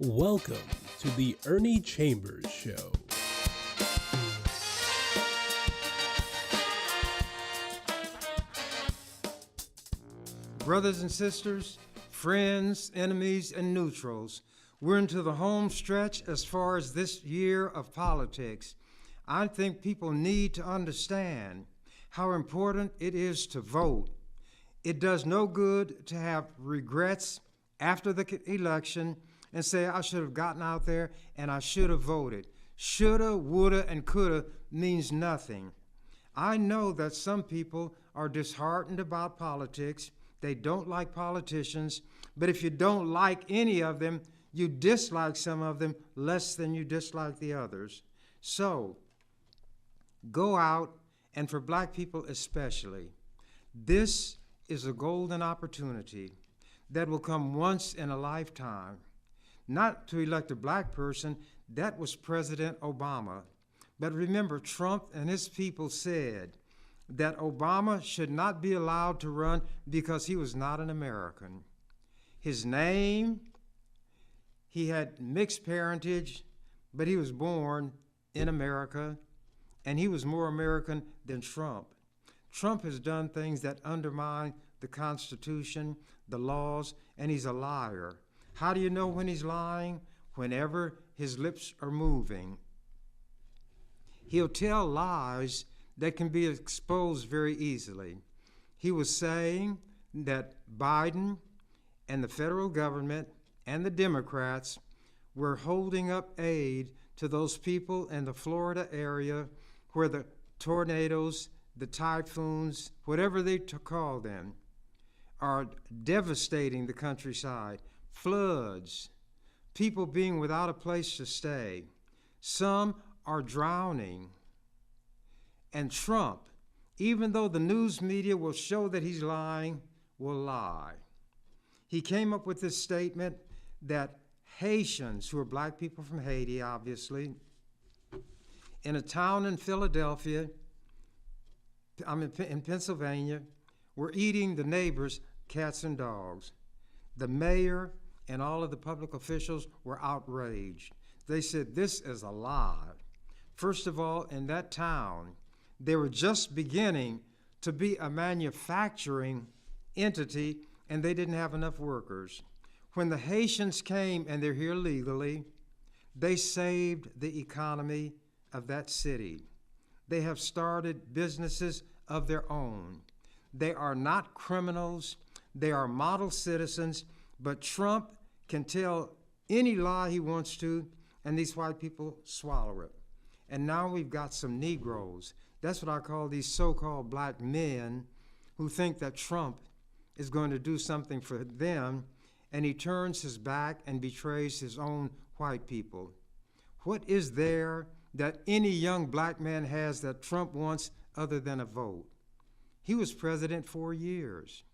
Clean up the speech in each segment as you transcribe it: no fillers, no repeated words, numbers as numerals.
Welcome to the Ernie Chambers Show. Brothers and sisters, friends, enemies, and neutrals, we're into the home stretch as far as this year of politics. I think people need to understand how important it is to vote. It does no good to have regrets after the election and say, I should have gotten out there and I should have voted. Shoulda, woulda, and coulda means nothing. I know that some people are disheartened about politics. They don't like politicians, but if you don't like any of them, you dislike some of them less than you dislike the others. So, go out, and for black people especially, this is a golden opportunity that will come once in a lifetime. Not to elect a black person, that was President Obama. But remember, Trump and his people said that Obama should not be allowed to run because he was not an American. His name, he had mixed parentage, but he was born in America, and he was more American than Trump. Trump has done things that undermine the Constitution, the laws, and he's a liar. How do you know when he's lying? Whenever his lips are moving. He'll tell lies that can be exposed very easily. He was saying that Biden and the federal government and the Democrats were holding up aid to those people in the Florida area where the tornadoes, the typhoons, whatever they call them, are devastating the countryside. Floods, people being without a place to stay. Some are drowning. And Trump, even though the news media will show that he's lying, will lie. He came up with this statement that Haitians, who are black people from Haiti, obviously, in a town in Philadelphia, in Pennsylvania, were eating the neighbors' cats and dogs. The mayor and all of the public officials were outraged. They said, this is a lie. First of all, in that town, they were just beginning to be a manufacturing entity, and they didn't have enough workers. When the Haitians came, and they're here legally, they saved the economy of that city. They have started businesses of their own. They are not criminals. They are model citizens, but Trump can tell any lie he wants to, and these white people swallow it. And now we've got some Negroes. That's what I call these so-called black men who think that Trump is going to do something for them, and he turns his back and betrays his own white people. What is there that any young black man has that Trump wants other than a vote? He was president 4 years.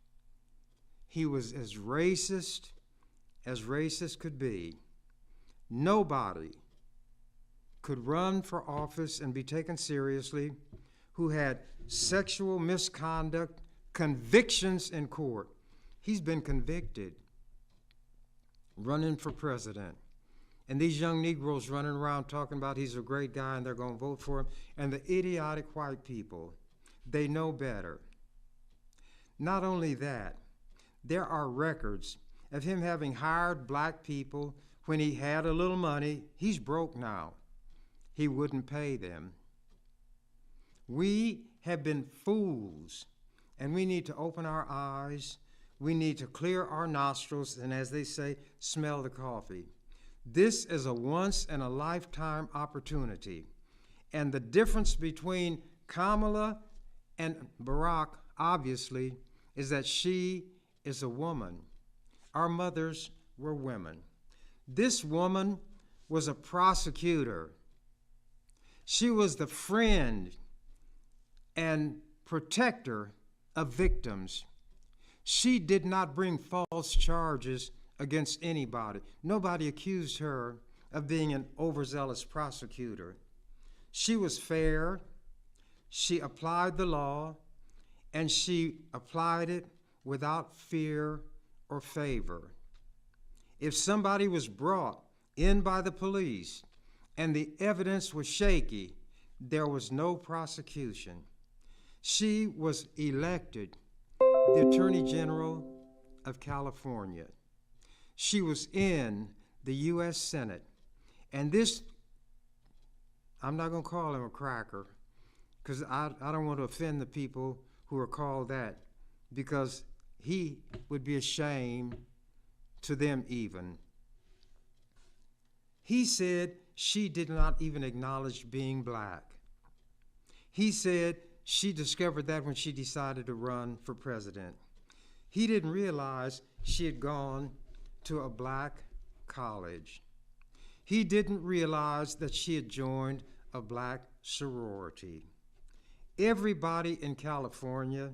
He was as racist could be. Nobody could run for office and be taken seriously who had sexual misconduct, convictions in court. He's been convicted running for president. And these young Negroes running around talking about he's a great guy and they're going to vote for him. And the idiotic white people, they know better. Not only that, there are records of him having hired black people when he had a little money. He's broke now. He wouldn't pay them. We have been fools, and we need to open our eyes. We need to clear our nostrils, and as they say, smell the coffee. This is a once-in-a-lifetime opportunity. And the difference between Kamala and Barack, obviously, is that she is a woman. Our mothers were women. This woman was a prosecutor. She was the friend and protector of victims. She did not bring false charges against anybody. Nobody accused her of being an overzealous prosecutor. She was fair. She applied the law, and she applied it without fear or favor. If somebody was brought in by the police and the evidence was shaky, there was no prosecution. She was elected the Attorney General of California. She was in the U.S. Senate. And this, I'm not going to call him a cracker, because I don't want to offend the people who are called that, because he would be a shame to them even. He said she did not even acknowledge being black. He said she discovered that when she decided to run for president. He didn't realize she had gone to a black college. He didn't realize that she had joined a black sorority. Everybody in California,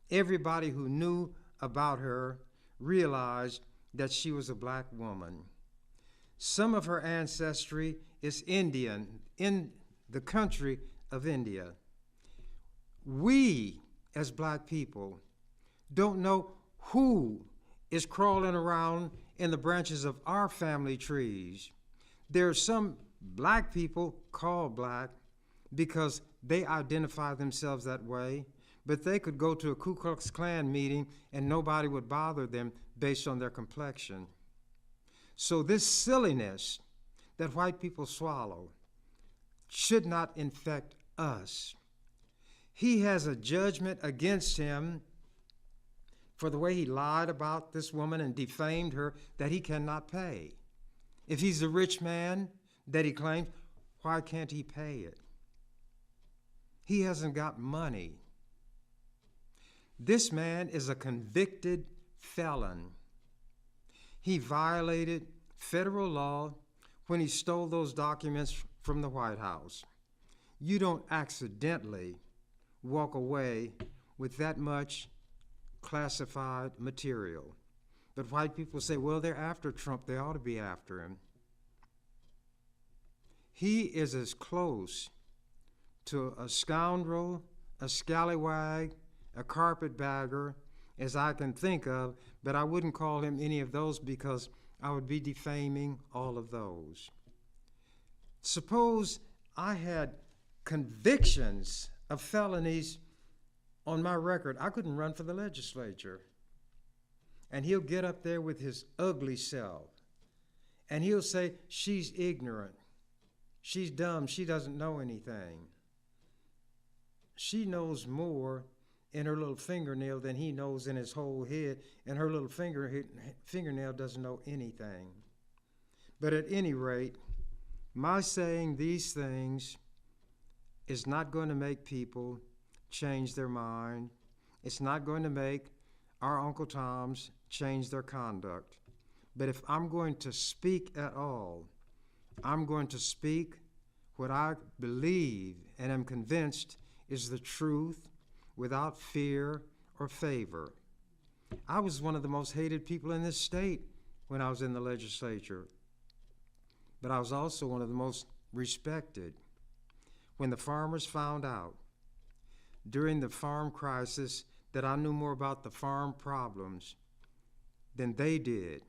everybody who knew about her, realized that she was a black woman. Some of her ancestry is Indian, in the country of India. We, as black people, don't know who is crawling around in the branches of our family trees. There are some black people called black because they identify themselves that way, but they could go to a Ku Klux Klan meeting and nobody would bother them based on their complexion. So this silliness that white people swallow should not infect us. He has a judgment against him for the way he lied about this woman and defamed her that he cannot pay. If he's a rich man that he claims, why can't he pay it? He hasn't got money. This man is a convicted felon. He violated federal law when he stole those documents from the White House. You don't accidentally walk away with that much classified material. But white people say, well, they're after Trump, they ought to be after him. He is as close to a scoundrel, a scallywag, a carpetbagger as I can think of, but I wouldn't call him any of those because I would be defaming all of those. Suppose I had convictions of felonies on my record. I couldn't run for the legislature. And he'll get up there with his ugly self, and he'll say, she's ignorant, she's dumb, she doesn't know anything. She knows more in her little fingernail than he knows in his whole head, and her little fingernail doesn't know anything. But at any rate, my saying these things is not going to make people change their mind. It's not going to make our Uncle Toms change their conduct. But if I'm going to speak at all, I'm going to speak what I believe and am convinced is the truth without fear or favor. I was one of the most hated people in this state when I was in the legislature, but I was also one of the most respected. When the farmers found out during the farm crisis that I knew more about the farm problems than they did.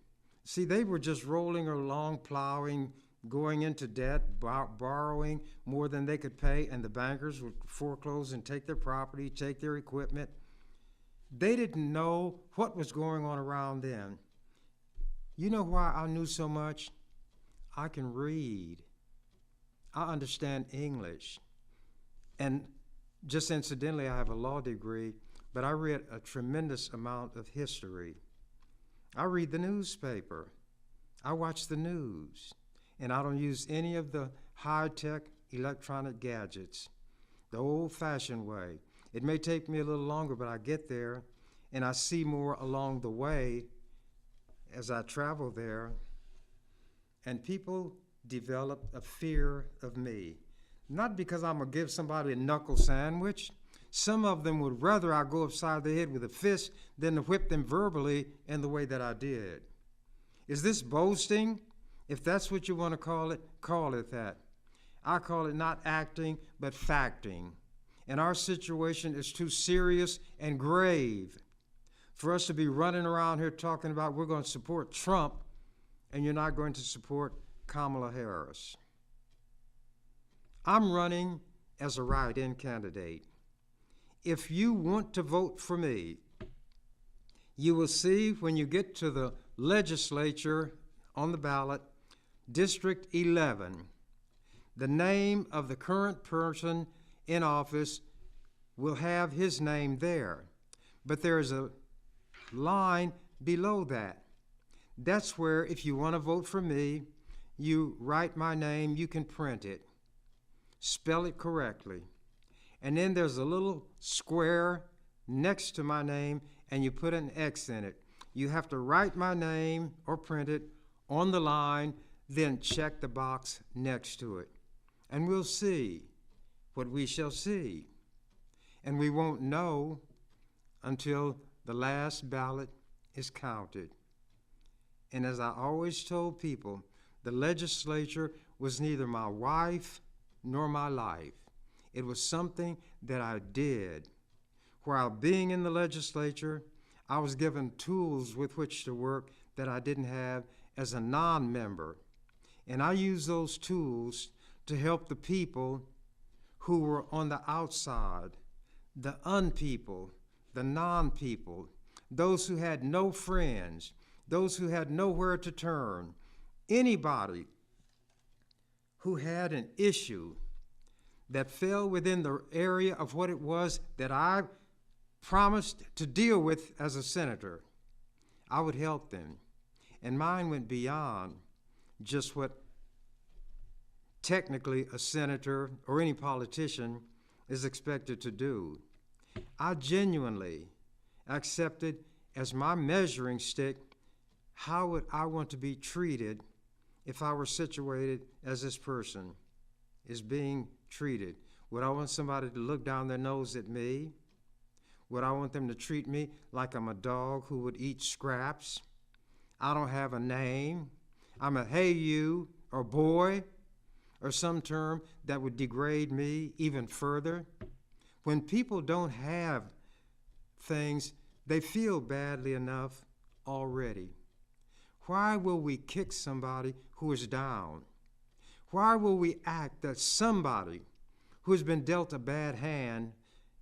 See, they were just rolling along, plowing, going into debt, borrowing more than they could pay, and the bankers would foreclose and take their property, take their equipment. They didn't know what was going on around them. You know why I knew so much? I can read. I understand English. And just incidentally, I have a law degree, but I read a tremendous amount of history. I read the newspaper. I watch the news. And I don't use any of the high-tech electronic gadgets, the old-fashioned way. It may take me a little longer, but I get there, and I see more along the way as I travel there. And people develop a fear of me. Not because I'm going to give somebody a knuckle sandwich. Some of them would rather I go upside the head with a fist than to whip them verbally in the way that I did. Is this boasting? If that's what you want to call it that. I call it not acting, but facting. And our situation is too serious and grave for us to be running around here talking about we're going to support Trump and you're not going to support Kamala Harris. I'm running as a write-in candidate. If you want to vote for me, you will see when you get to the legislature on the ballot, District 11, the name of the current person in office will have his name there. But there's a line below that. That's where, if you want to vote for me, you write my name, you can print it, spell it correctly. And then there's a little square next to my name, and you put an X in it. You have to write my name or print it on the line, then check the box next to it. And we'll see what we shall see. And we won't know until the last ballot is counted. And as I always told people, the legislature was neither my wife nor my life. It was something that I did. While being in the legislature, I was given tools with which to work that I didn't have as a non-member. And I used those tools to help the people who were on the outside, the unpeople, the non-people, those who had no friends, those who had nowhere to turn, anybody who had an issue that fell within the area of what it was that I promised to deal with as a senator. I would help them. And mine went beyond just what technically a senator or any politician is expected to do. I genuinely accepted as my measuring stick how would I want to be treated if I were situated as this person is being treated. Would I want somebody to look down their nose at me? Would I want them to treat me like I'm a dog who would eat scraps? I don't have a name. I'm a hey you or boy or some term that would degrade me even further. When people don't have things, they feel badly enough already. Why will we kick somebody who is down? Why will we act that somebody who has been dealt a bad hand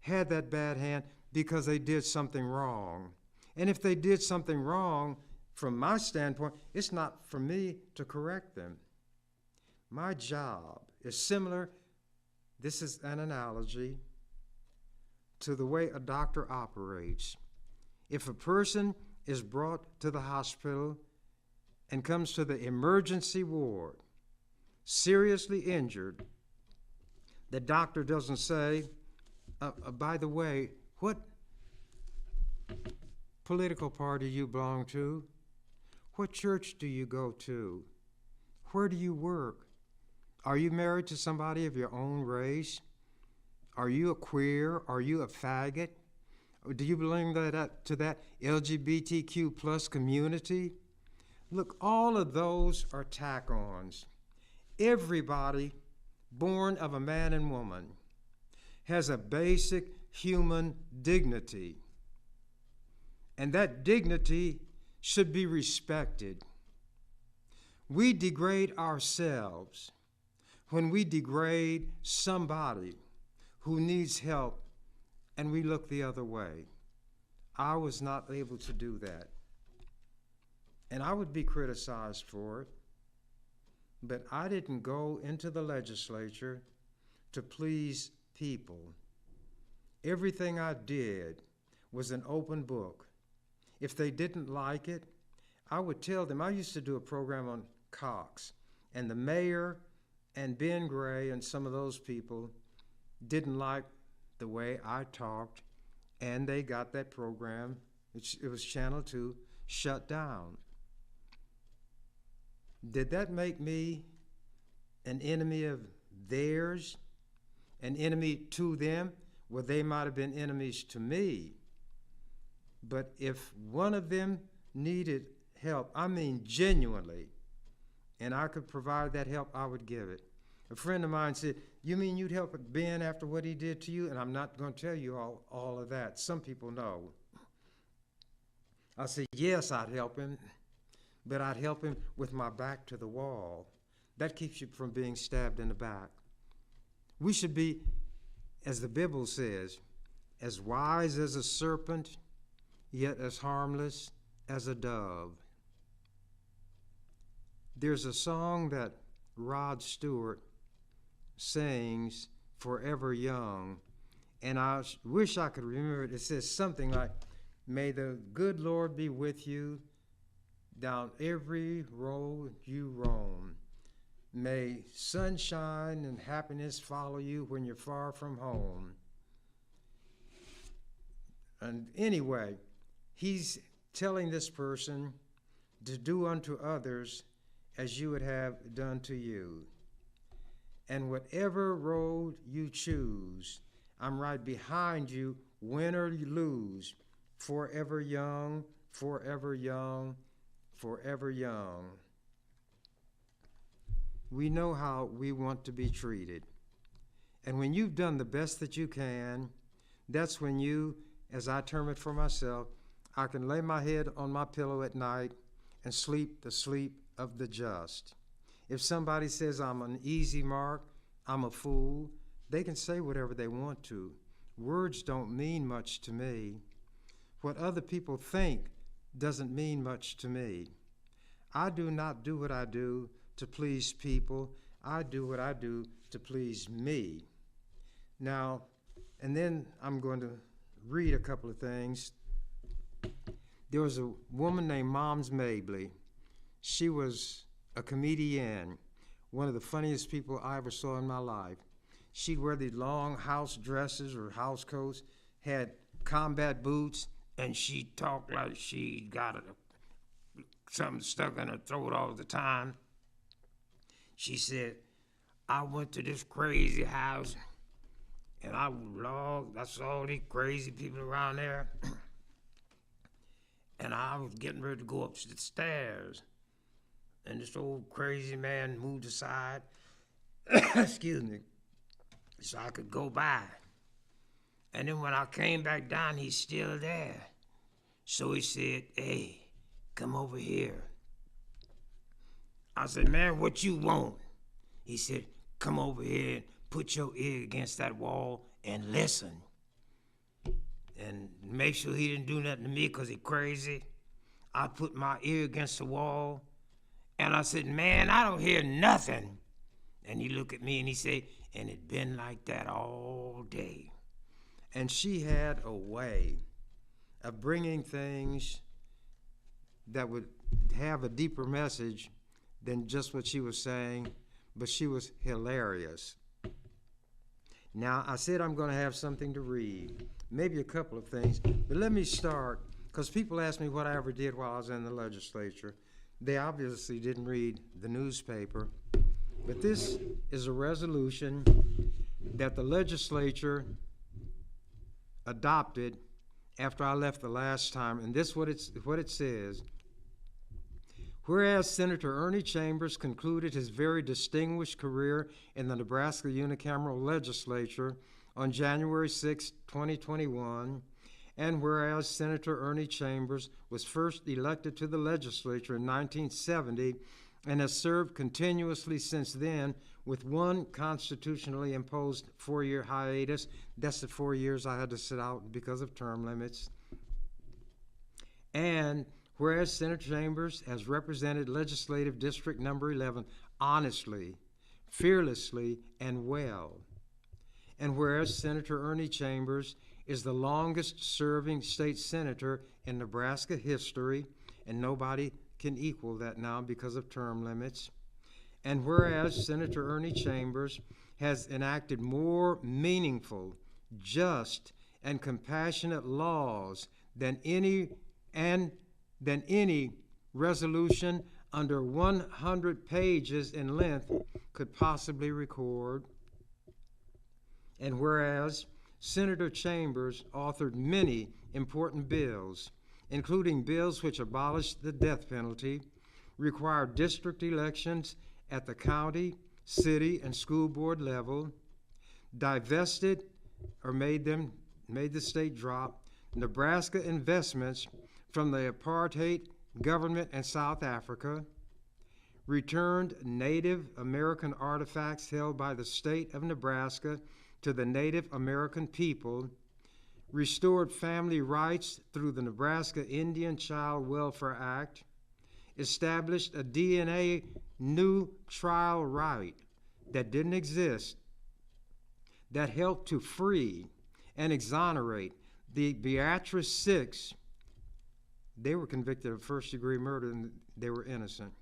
had that bad hand because they did something wrong? And if they did something wrong, from my standpoint, it's not for me to correct them. My job is similar, this is an analogy, to the way a doctor operates. If a person is brought to the hospital and comes to the emergency ward, seriously injured, the doctor doesn't say, by the way, what political party you belong to? What church do you go to? Where do you work? Are you married to somebody of your own race? Are you a queer? Are you a faggot? Or do you belong to that LGBTQ plus community? Look, all of those are tack-ons. Everybody born of a man and woman has a basic human dignity. And that dignity should be respected. We degrade ourselves when we degrade somebody who needs help and we look the other way. I was not able to do that. And I would be criticized for it, but I didn't go into the legislature to please people. Everything I did was an open book. If they didn't like it, I would tell them. I used to do a program on Cox, and the mayor and Ben Gray and some of those people didn't like the way I talked, and they got that program, it was Channel 2, shut down. Did that make me an enemy of theirs, an enemy to them? Well, they might have been enemies to me. But if one of them needed help, I mean genuinely, and I could provide that help, I would give it. A friend of mine said, "You mean you'd help Ben after what he did to you?" And I'm not going to tell you all of that. Some people know. I said, yes, I'd help him, but I'd help him with my back to the wall. That keeps you from being stabbed in the back. We should be, as the Bible says, as wise as a serpent, yet as harmless as a dove. There's a song that Rod Stewart sings, Forever Young, and I wish I could remember it. It says something like, may the good Lord be with you down every road you roam. May sunshine and happiness follow you when you're far from home. And anyway, he's telling this person to do unto others as you would have done to you. And whatever road you choose, I'm right behind you, win or you lose. Forever young, forever young, forever young. We know how we want to be treated. And when you've done the best that you can, that's when you, as I term it for myself, I can lay my head on my pillow at night and sleep the sleep of the just. If somebody says I'm an easy mark, I'm a fool, they can say whatever they want to. Words don't mean much to me. What other people think doesn't mean much to me. I do not do what I do to please people. I do what I do to please me. Now, and then I'm going to read a couple of things. There was a woman named Moms Mabley. She was a comedian, one of the funniest people I ever saw in my life. She'd wear these long house dresses or house coats, had combat boots, and she talked like she got something stuck in her throat all the time. She said, I went to this crazy house, and I saw all these crazy people around there, and I was getting ready to go up the stairs, and this old crazy man moved aside, excuse me, so I could go by. And then when I came back down, he's still there. So he said, hey, come over here. I said, man, what you want? He said, come over here and put your ear against that wall and listen. And make sure he didn't do nothing to me because he crazy. I put my ear against the wall, and I said, man, I don't hear nothing. And he looked at me and he said, and it been like that all day. And she had a way of bringing things that would have a deeper message than just what she was saying, but she was hilarious. Now, I said I'm going to have something to read, maybe a couple of things, but let me start, because people ask me what I ever did while I was in the legislature. They obviously didn't read the newspaper, but this is a resolution that the legislature adopted after I left the last time, and this is what it says. Whereas Senator Ernie Chambers concluded his very distinguished career in the Nebraska unicameral legislature on January 6, 2021, and whereas Senator Ernie Chambers was first elected to the legislature in 1970 and has served continuously since then with one constitutionally imposed 4-year hiatus. That's the 4 years I had to sit out because of term limits. And whereas Senator Chambers has represented Legislative District Number 11 honestly, fearlessly, and well. And whereas Senator Ernie Chambers is the longest-serving state senator in Nebraska history, and nobody can equal that now because of term limits. And whereas Senator Ernie Chambers has enacted more meaningful, just, and compassionate laws than any resolution under 100 pages in length could possibly record. And whereas Senator Chambers authored many important bills, including bills which abolished the death penalty, required district elections at the county, city, and school board level, divested or made the state drop Nebraska investments from the apartheid government in South Africa, returned Native American artifacts held by the state of Nebraska to the Native American people, restored family rights through the Nebraska Indian Child Welfare Act, established a DNA new trial right that didn't exist, that helped to free and exonerate the Beatrice Six. They were convicted of first-degree murder and they were innocent.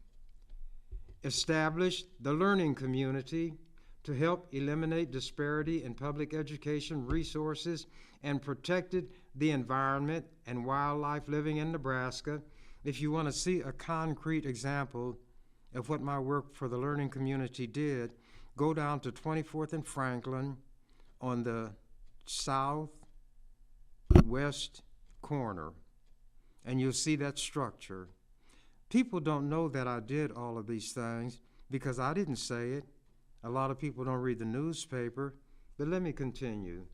Established the learning community to help eliminate disparity in public education resources and protected the environment and wildlife living in Nebraska. If you want to see a concrete example of what my work for the learning community did, go down to 24th and Franklin on the southwest corner, and you'll see that structure. People don't know that I did all of these things because I didn't say it. A lot of people don't read the newspaper, but let me continue.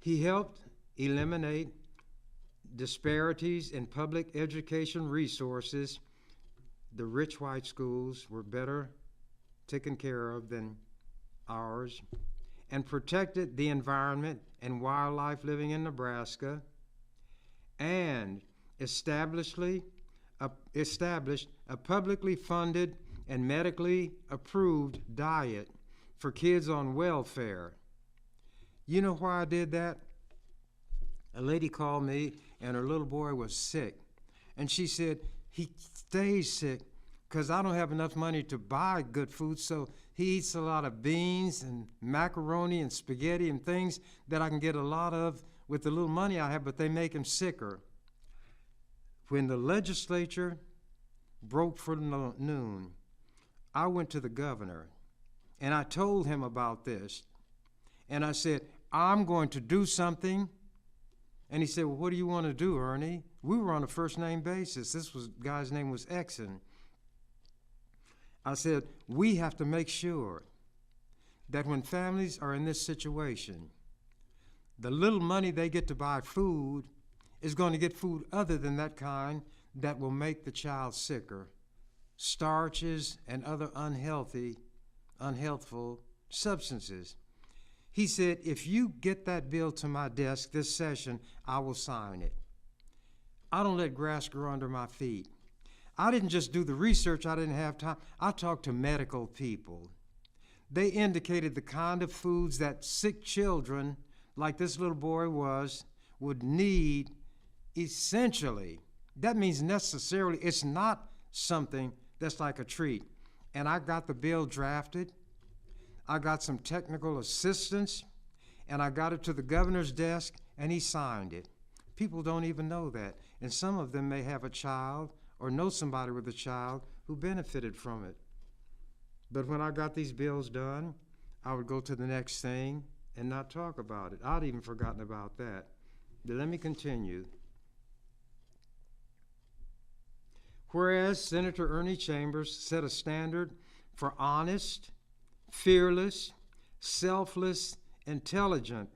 He helped eliminate disparities in public education resources. The rich white schools were better taken care of than ours, and protected the environment and wildlife living in Nebraska, and established a publicly funded and medically approved diet for kids on welfare. You know why I did that? A lady called me and her little boy was sick. And she said, he stays sick because I don't have enough money to buy good food, so he eats a lot of beans and macaroni and spaghetti and things that I can get a lot of with the little money I have, but they make him sicker. When the legislature broke for noon, I went to the governor and I told him about this. And I said, I'm going to do something. And he said, well, what do you want to do, Ernie? We were on a first name basis. Guy's name was Exon. I said, we have to make sure that when families are in this situation, the little money they get to buy food is going to get food other than that kind that will make the child sicker. Starches and other unhealthful substances. He said, if you get that bill to my desk this session, I will sign it. I don't let grass grow under my feet. I didn't just do the research, I didn't have time. I talked to medical people. They indicated the kind of foods that sick children, like this little boy would need essentially. That means necessarily, it's not something that's like a treat. And I got the bill drafted. I got some technical assistance, and I got it to the governor's desk, and he signed it. People don't even know that. And some of them may have a child or know somebody with a child who benefited from it. But when I got these bills done, I would go to the next thing and not talk about it. I'd even forgotten about that. But let me continue. Whereas Senator Ernie Chambers set a standard for honest, fearless, selfless, intelligent,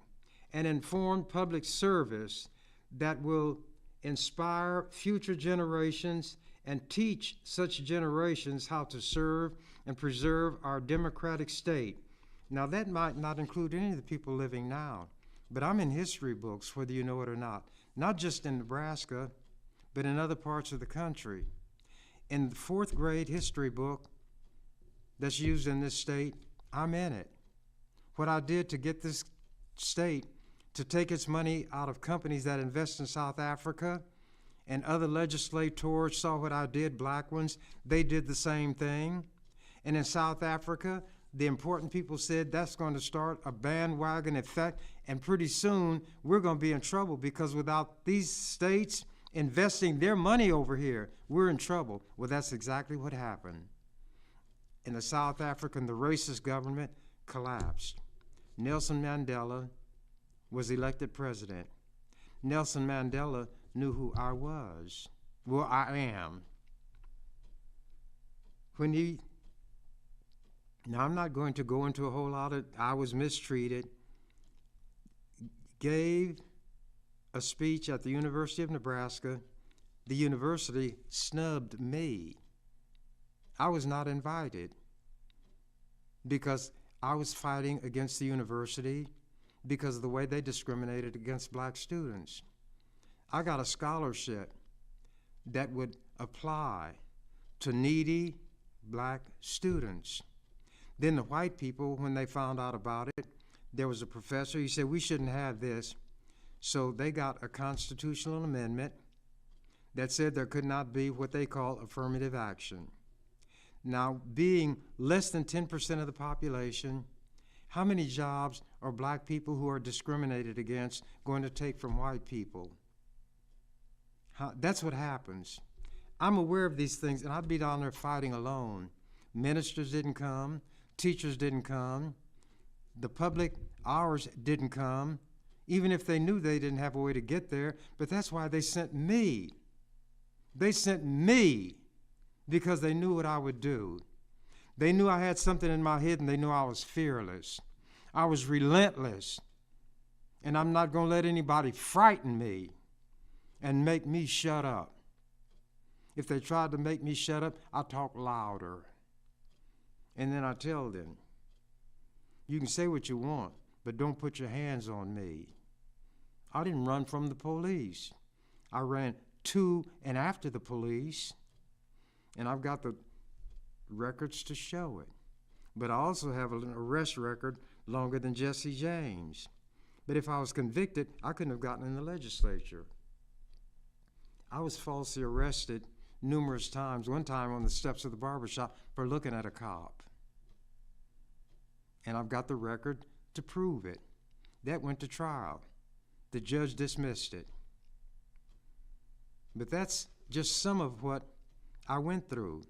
and informed public service that will inspire future generations and teach such generations how to serve and preserve our democratic state. Now, that might not include any of the people living now, but I'm in history books, whether you know it or not just in Nebraska, but in other parts of the country. In the 4th grade history book that's used in this state, I'm in it. What I did to get this state to take its money out of companies that invest in South Africa, and other legislators saw what I did, black ones, they did the same thing. And in South Africa, the important people said that's going to start a bandwagon effect, and pretty soon we're going to be in trouble because without these states investing their money over here, we're in trouble. Well, that's exactly what happened. In the South African, the racist government collapsed. Nelson Mandela was elected president. Nelson Mandela knew who I was. Well, I am. Now I'm not going to go into a whole lot of, I was mistreated, gave a speech at the University of Nebraska the university snubbed me. I was not invited because I was fighting against the university because of the way they discriminated against black students. I got a scholarship that would apply to needy black students. Then the white people, when they found out about it, there was a professor, he said, we shouldn't have this. So they got a constitutional amendment that said there could not be what they call affirmative action. Now, being less than 10% of the population, how many jobs are black people who are discriminated against going to take from white people? That's what happens. I'm aware of these things, and I'd be down there fighting alone. Ministers didn't come. Teachers didn't come. The public hours didn't come, even if they knew they didn't have a way to get there. But that's why they sent me. They sent me because they knew what I would do. They knew I had something in my head, and they knew I was fearless. I was relentless, and I'm not going to let anybody frighten me and make me shut up. If they tried to make me shut up, I talk louder. And then I tell them, you can say what you want, but don't put your hands on me. I didn't run from the police. I ran to and after the police, and I've got the records to show it. But I also have an arrest record longer than Jesse James. But if I was convicted, I couldn't have gotten in the legislature. I was falsely arrested numerous times, one time on the steps of the barbershop for looking at a cop. And I've got the record to prove it. That went to trial. The judge dismissed it. But that's just some of what I went through.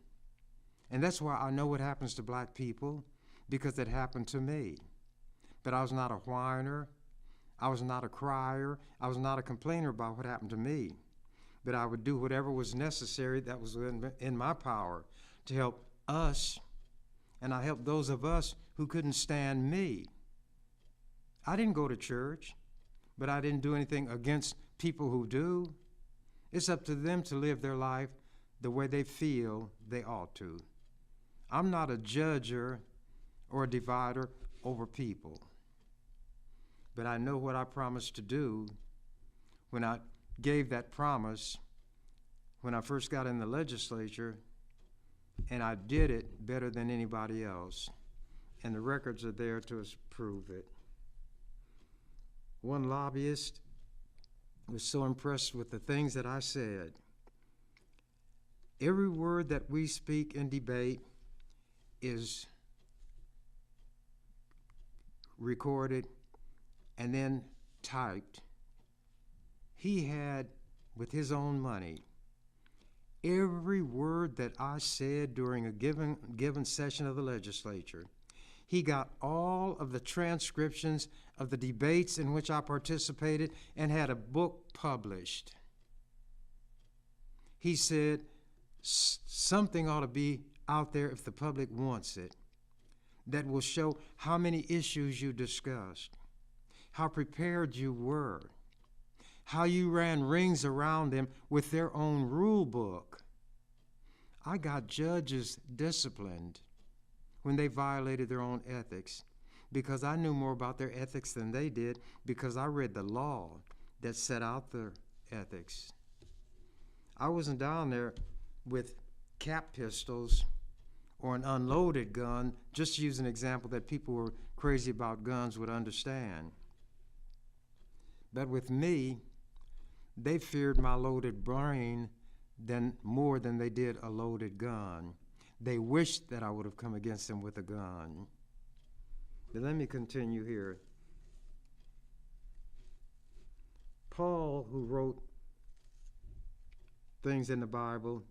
And that's why I know what happens to black people, because it happened to me. But I was not a whiner. I was not a crier. I was not a complainer about what happened to me. But I would do whatever was necessary that was in my power to help us, and I helped those of us who couldn't stand me. I didn't go to church, but I didn't do anything against people who do. It's up to them to live their life the way they feel they ought to. I'm not a judger or a divider over people. But I know what I promised to do when I gave that promise when I first got in the legislature, and I did it better than anybody else. And the records are there to prove it. One lobbyist was so impressed with the things that I said. Every word that we speak in debate is recorded and then typed. He had, with his own money, every word that I said during a given session of the legislature. He got all of the transcriptions of the debates in which I participated and had a book published. He said, something ought to be out there if the public wants it, that will show how many issues you discussed, how prepared you were, how you ran rings around them with their own rule book. I got judges disciplined when they violated their own ethics because I knew more about their ethics than they did because I read the law that set out their ethics. I wasn't down there with cap pistols or an unloaded gun, just to use an example that people who are crazy about guns would understand. But with me, they feared my loaded brain more than they did a loaded gun. They wished that I would have come against them with a gun. But let me continue here. Paul, who wrote things in the Bible,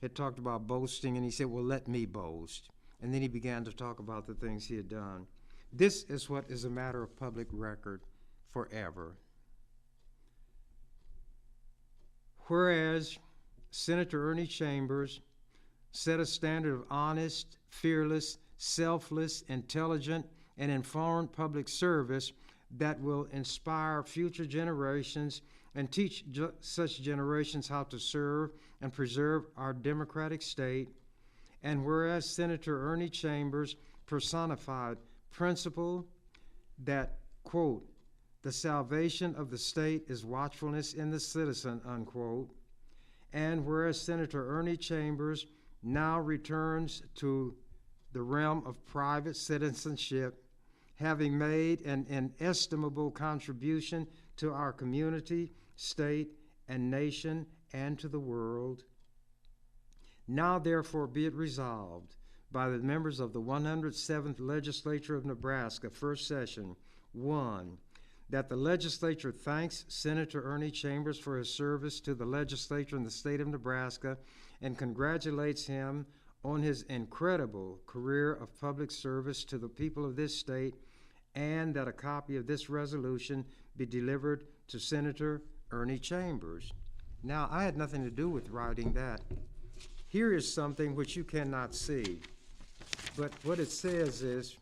had talked about boasting, and he said, well, let me boast. And then he began to talk about the things he had done. This is what is a matter of public record forever. Whereas Senator Ernie Chambers set a standard of honest, fearless, selfless, intelligent, and informed public service that will inspire future generations and teach such generations how to serve and preserve our democratic state. And whereas Senator Ernie Chambers personified principle that, quote, the salvation of the state is watchfulness in the citizen, unquote. And whereas Senator Ernie Chambers now returns to the realm of private citizenship, having made an inestimable contribution to our community, state, and nation, and to the world. Now therefore be it resolved by the members of the 107th Legislature of Nebraska, first session, 1, that the legislature thanks Senator Ernie Chambers for his service to the legislature in the state of Nebraska and congratulates him on his incredible career of public service to the people of this state, and that a copy of this resolution be delivered to Senator Ernie Chambers. Now, I had nothing to do with writing that. Here is something which you cannot see, but what it says is,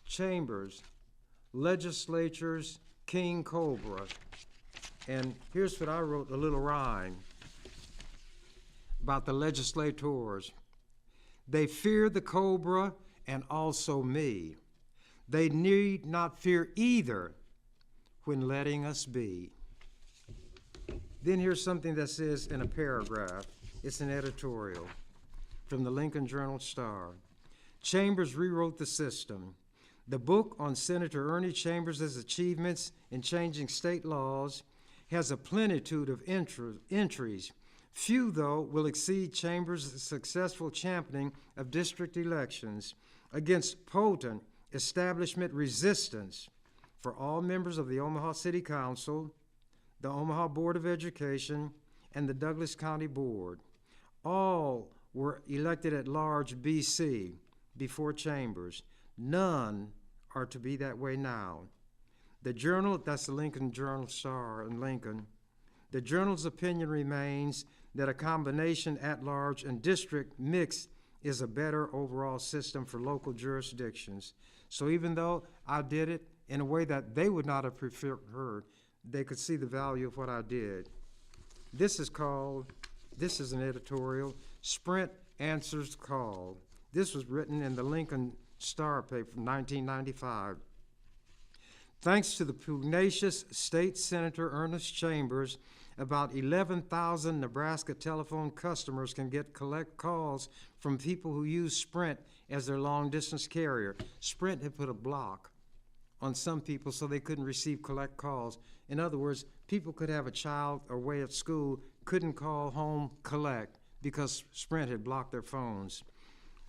Chambers, legislature's King Cobra. And here's what I wrote, a little rhyme about the legislators. They fear the cobra and also me. They need not fear either when letting us be. Then here's something that says in a paragraph. It's an editorial from the Lincoln Journal-Star. Chambers rewrote the system. The book on Senator Ernie Chambers' achievements in changing state laws has a plenitude of entries. Few, though, will exceed Chambers' successful championing of district elections against potent establishment resistance for all members of the Omaha City Council, the Omaha Board of Education, and the Douglas County Board. All were elected at large BC before Chambers. None are to be that way now. The Journal, that's the Lincoln Journal-Star in Lincoln, the Journal's opinion remains that a combination at-large and district mix is a better overall system for jurisdictions. So even though I did it in a way that they would not have preferred, they could see the value of what I did. This is an editorial, Sprint Answers Call. This was written in the Lincoln Star paper from 1995. Thanks to the pugnacious State Senator Ernest Chambers, about 11,000 Nebraska telephone customers can collect calls from people who use Sprint as their long-distance carrier. Sprint had put a block on some people so they couldn't collect calls. In other words, people could have a child away at school, couldn't call home collect because Sprint had blocked their phones.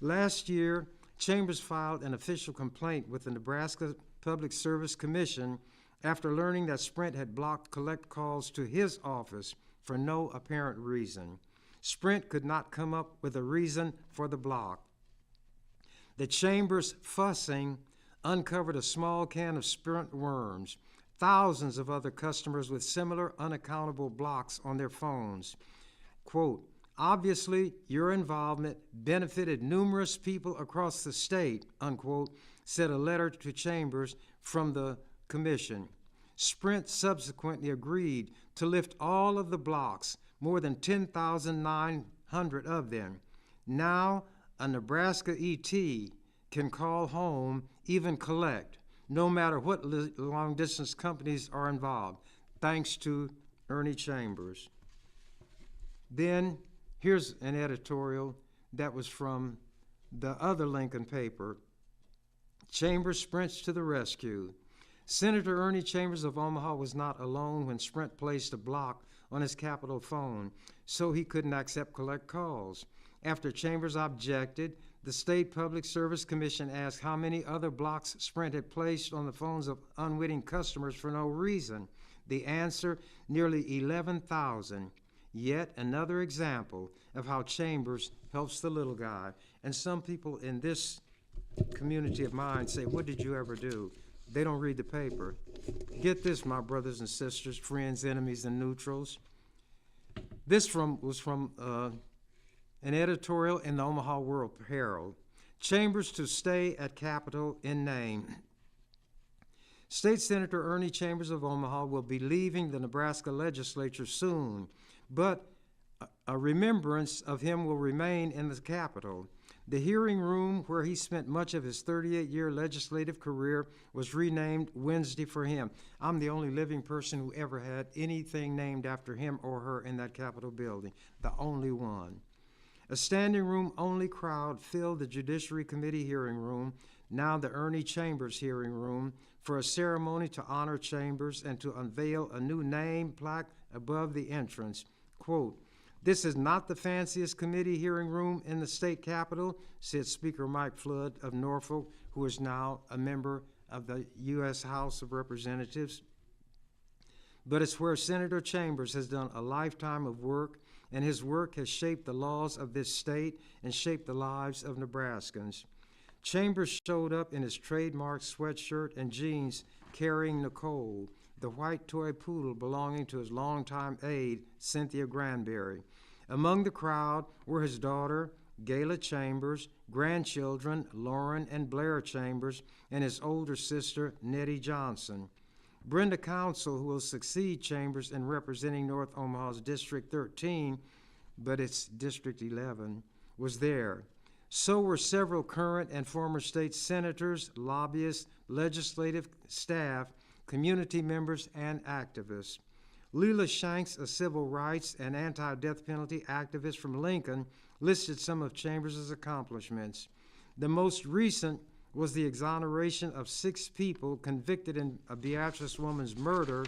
Last year, Chambers filed an official complaint with the Nebraska Public Service Commission after learning that Sprint had blocked collect calls to his office for no apparent reason. Sprint could not come up with a reason for the block. The Chambers fussing uncovered a small can of Sprint worms, thousands of other customers with similar unaccountable blocks on their phones. Quote, obviously, your involvement benefited numerous people across the state, unquote, said a letter to Chambers from the commission. Sprint subsequently agreed to lift all of the blocks, more than 10,900 of them. Now, a Nebraska ET can call home, even collect, no matter what long-distance companies are involved, thanks to Ernie Chambers. Then, here's an editorial that was from the other Lincoln paper. Chambers sprints to the rescue. Senator Ernie Chambers of Omaha was not alone when Sprint placed a block on his Capitol phone, so he couldn't collect calls. After Chambers objected, the State Public Service Commission asked how many other blocks Sprint had placed on the phones of unwitting customers for no reason. The answer, nearly 11,000. Yet another example of how Chambers helps the little guy. And some people in this community of mine say, what did you ever do? They don't read the paper. Get this, my brothers and sisters, friends, enemies, and neutrals. This was from an editorial in the Omaha World Herald. Chambers to stay at Capitol in name. State Senator Ernie Chambers of Omaha will be leaving the Nebraska Legislature soon, but a remembrance of him will remain in the Capitol. The hearing room where he spent much of his 38-year legislative career was renamed Wednesday for him. I'm the only living person who ever had anything named after him or her in that Capitol building, the only one. A standing room only crowd filled the Judiciary Committee hearing room, now the Ernie Chambers hearing room, for a ceremony to honor Chambers and to unveil a new name plaque above the entrance. Quote, "This is not the fanciest committee hearing room in the state capitol," said Speaker Mike Flood of Norfolk, who is now a member of the U.S. House of Representatives. "But it's where Senator Chambers has done a lifetime of work, and his work has shaped the laws of this state and shaped the lives of Nebraskans." Chambers showed up in his trademark sweatshirt and jeans carrying Nicole, the white toy poodle belonging to his longtime aide, Cynthia Granberry. Among the crowd were his daughter, Gayla Chambers, grandchildren, Lauren and Blair Chambers, and his older sister, Nettie Johnson. Brenda Council, who will succeed Chambers in representing North Omaha's District 13, but it's District 11, was there. So were several current and former state senators, lobbyists, legislative staff, community members, and activists. Leila Shanks, a civil rights and anti-death penalty activist from Lincoln, listed some of Chambers' accomplishments. The most recent was the exoneration of 6 people convicted in a Beatrice woman's murder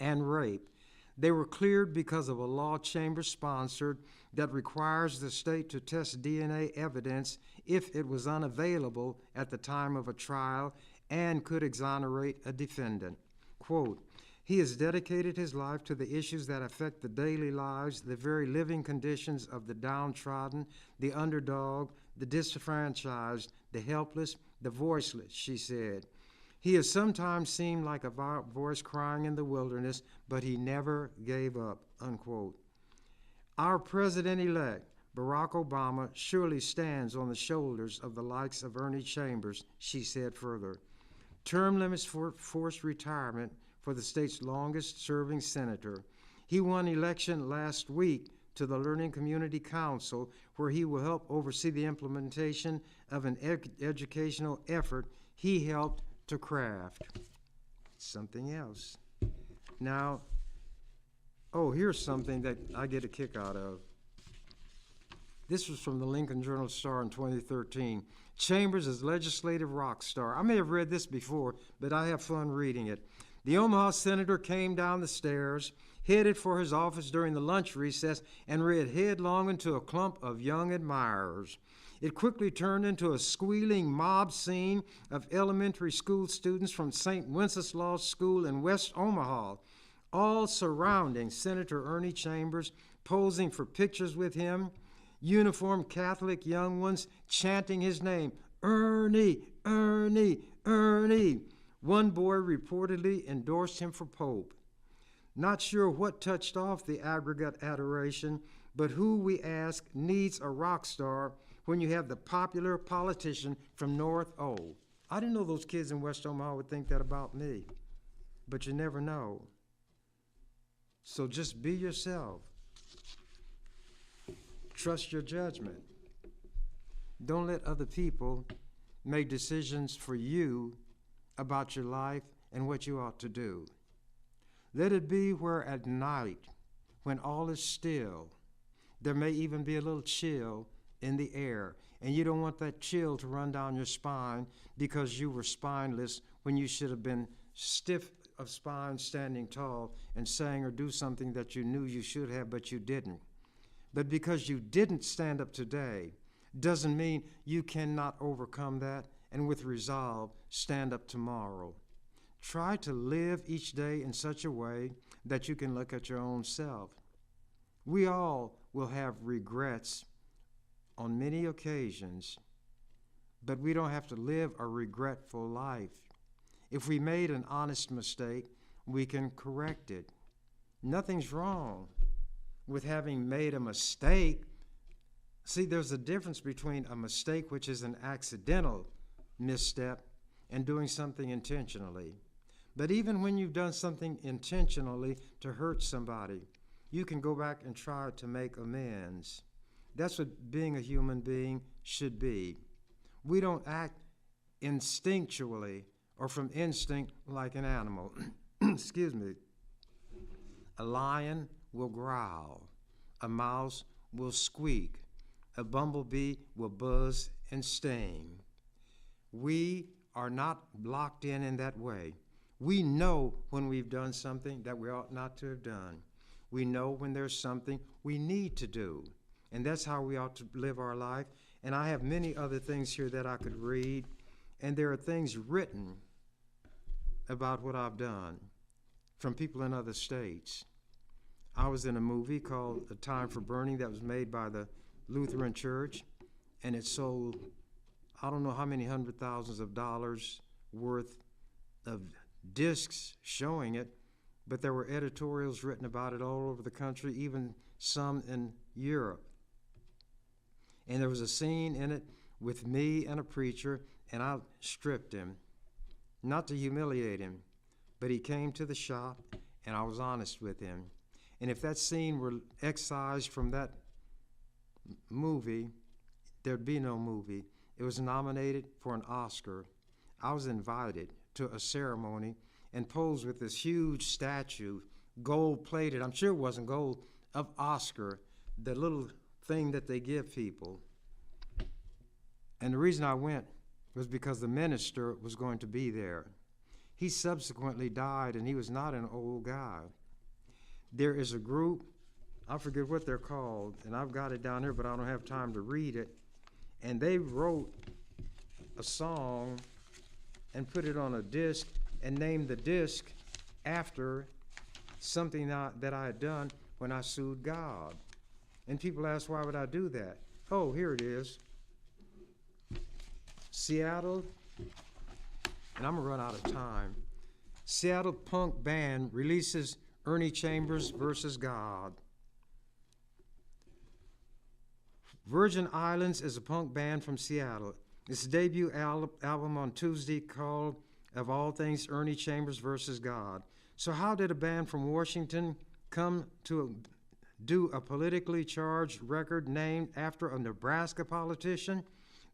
and rape. They were cleared because of a law Chambers sponsored that requires the state to test DNA evidence if it was unavailable at the time of a trial and could exonerate a defendant. Quote, "He has dedicated his life to the issues that affect the daily lives, the very living conditions of the downtrodden, the underdog, the disenfranchised, the helpless, the voiceless," she said. "He has sometimes seemed like a voice crying in the wilderness, but he never gave up," unquote. Our president-elect, Barack Obama, surely stands on the shoulders of the likes of Ernie Chambers, she said further. Term limits for forced retirement for the state's longest-serving senator. He won election last week to the Learning Community Council, where he will help oversee the implementation of an educational effort he helped to craft. Something else. Now, here's something that I get a kick out of. This was from the Lincoln Journal-Star in 2013. Chambers is legislative rock star. I may have read this before, but I have fun reading it. The Omaha senator came down the stairs, headed for his office during the lunch recess, and ran headlong into a clump of young admirers. It quickly turned into a squealing mob scene of elementary school students from St. Wenceslaus School in West Omaha, all surrounding Senator Ernie Chambers, posing for pictures with him, uniformed Catholic young ones chanting his name, "Ernie, Ernie, Ernie." One boy reportedly endorsed him for Pope. Not sure what touched off the aggregate adoration, but who, we ask, needs a rock star when you have the popular politician from North O? I didn't know those kids in West Omaha would think that about me, but you never know. So just be yourself. Trust your judgment. Don't let other people make decisions for you about your life and what you ought to do. Let it be where at night, when all is still, there may even be a little chill in the air, and you don't want that chill to run down your spine because you were spineless when you should have been stiff of spine, standing tall, and saying or do something that you knew you should have, but you didn't. But because you didn't stand up today doesn't mean you cannot overcome that and with resolve stand up tomorrow. Try to live each day in such a way that you can look at your own self. We all will have regrets on many occasions, but we don't have to live a regretful life. If we made an honest mistake, we can correct it. Nothing's wrong with having made a mistake. See, there's a difference between a mistake, which is an accidental misstep, and doing something intentionally. But even when you've done something intentionally to hurt somebody, you can go back and try to make amends. That's what being a human being should be. We don't act instinctually or from instinct like an animal. Excuse me. A lion will growl. A mouse will squeak. A bumblebee will buzz and sting. We are not locked in that way. We know when we've done something that we ought not to have done. We know when there's something we need to do. And that's how we ought to live our life. And I have many other things here that I could read. And there are things written about what I've done from people in other states. I was in a movie called A Time for Burning that was made by the Lutheran Church. And it sold, I don't know how many hundred thousands of dollars worth of discs showing it, but there were editorials written about it all over the country, even some in Europe. And there was a scene in it with me and a preacher, and I stripped him, not to humiliate him, but he came to the shop, and I was honest with him. And if that scene were excised from that movie, there'd be no movie. It was nominated for an Oscar. I was invited to a ceremony and posed with this huge statue, gold-plated, I'm sure it wasn't gold, of Oscar, the little thing that they give people. And the reason I went was because the minister was going to be there. He subsequently died, and he was not an old guy. There is a group, I forget what they're called, and I've got it down here, but I don't have time to read it. And they wrote a song and put it on a disc and named the disc after something that I had done when I sued God. And people ask, why would I do that? Oh, here it is. Seattle, and I'm gonna run out of time. Seattle punk band releases Ernie Chambers versus God. Virgin Islands is a punk band from Seattle. Its debut album on Tuesday called, of all things, Ernie Chambers versus God. So how did a band from Washington come to do a politically charged record named after a Nebraska politician?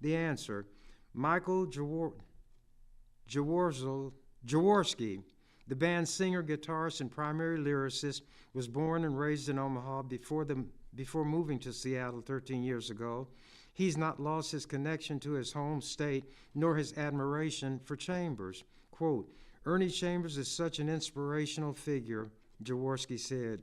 The answer, Michael Jaworski, the band's singer, guitarist, and primary lyricist, was born and raised in Omaha before moving to Seattle 13 years ago. He's not lost his connection to his home state, nor his admiration for Chambers. Quote, Ernie Chambers is such an inspirational figure, Jaworski said.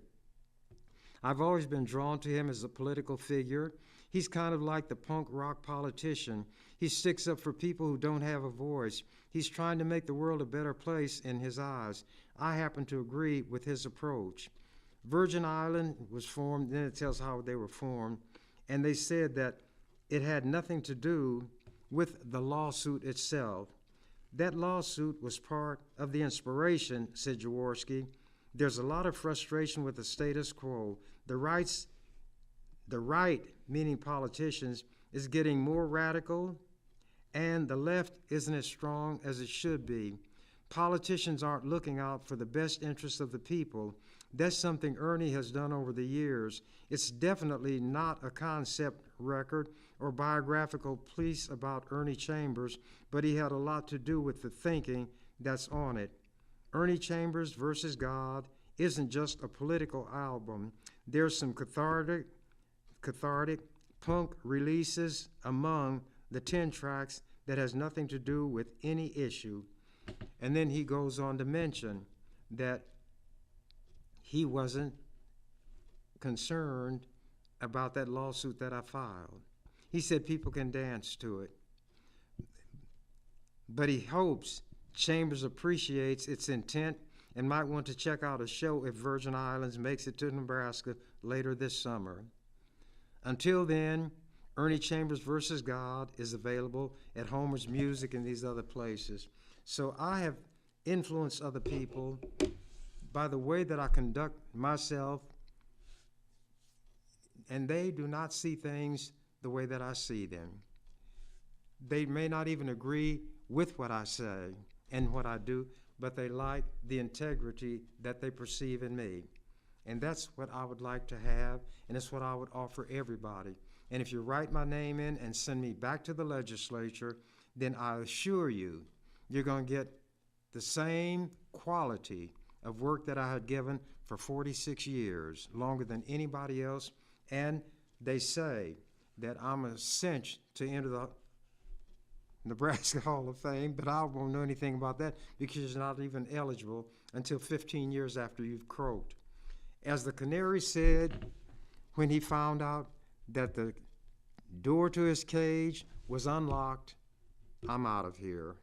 I've always been drawn to him as a political figure. He's kind of like the punk rock politician. He sticks up for people who don't have a voice. He's trying to make the world a better place in his eyes. I happen to agree with his approach. Virgin Island was formed, then it tells how they were formed, and they said that it had nothing to do with the lawsuit itself. That lawsuit was part of the inspiration, said Jaworski. There's a lot of frustration with the status quo. The right, meaning politicians, is getting more radical, and the left isn't as strong as it should be. Politicians aren't looking out for the best interests of the people. That's something Ernie has done over the years. It's definitely not a concept record or biographical piece about Ernie Chambers, but he had a lot to do with the thinking that's on it. Ernie Chambers versus God isn't just a political album. There's some cathartic punk releases among the 10 tracks that has nothing to do with any issue. And then he goes on to mention that he wasn't concerned about that lawsuit that I filed. He said people can dance to it. But he hopes Chambers appreciates its intent and might want to check out a show if Virgin Islands makes it to Nebraska later this summer. Until then, Ernie Chambers versus God is available at Homer's Music and these other places. So I have influenced other people by the way that I conduct myself, and they do not see things the way that I see them. They may not even agree with what I say and what I do, but they like the integrity that they perceive in me. And that's what I would like to have, and it's what I would offer everybody. And if you write my name in and send me back to the legislature, then I assure you, you're going to get the same quality of work that I had given for 46 years, longer than anybody else. And they say that I'm a cinch to enter the Nebraska Hall of Fame, but I won't know anything about that because you're not even eligible until 15 years after you've croaked. As the canary said when he found out that the door to his cage was unlocked, I'm out of here.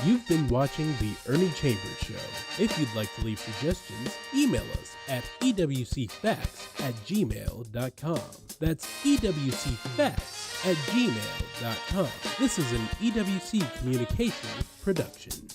You've been watching The Ernie Chambers Show. If you'd like to leave suggestions, email us at ewcfacts@gmail.com. That's ewcfacts@gmail.com. This is an EWC Communication production.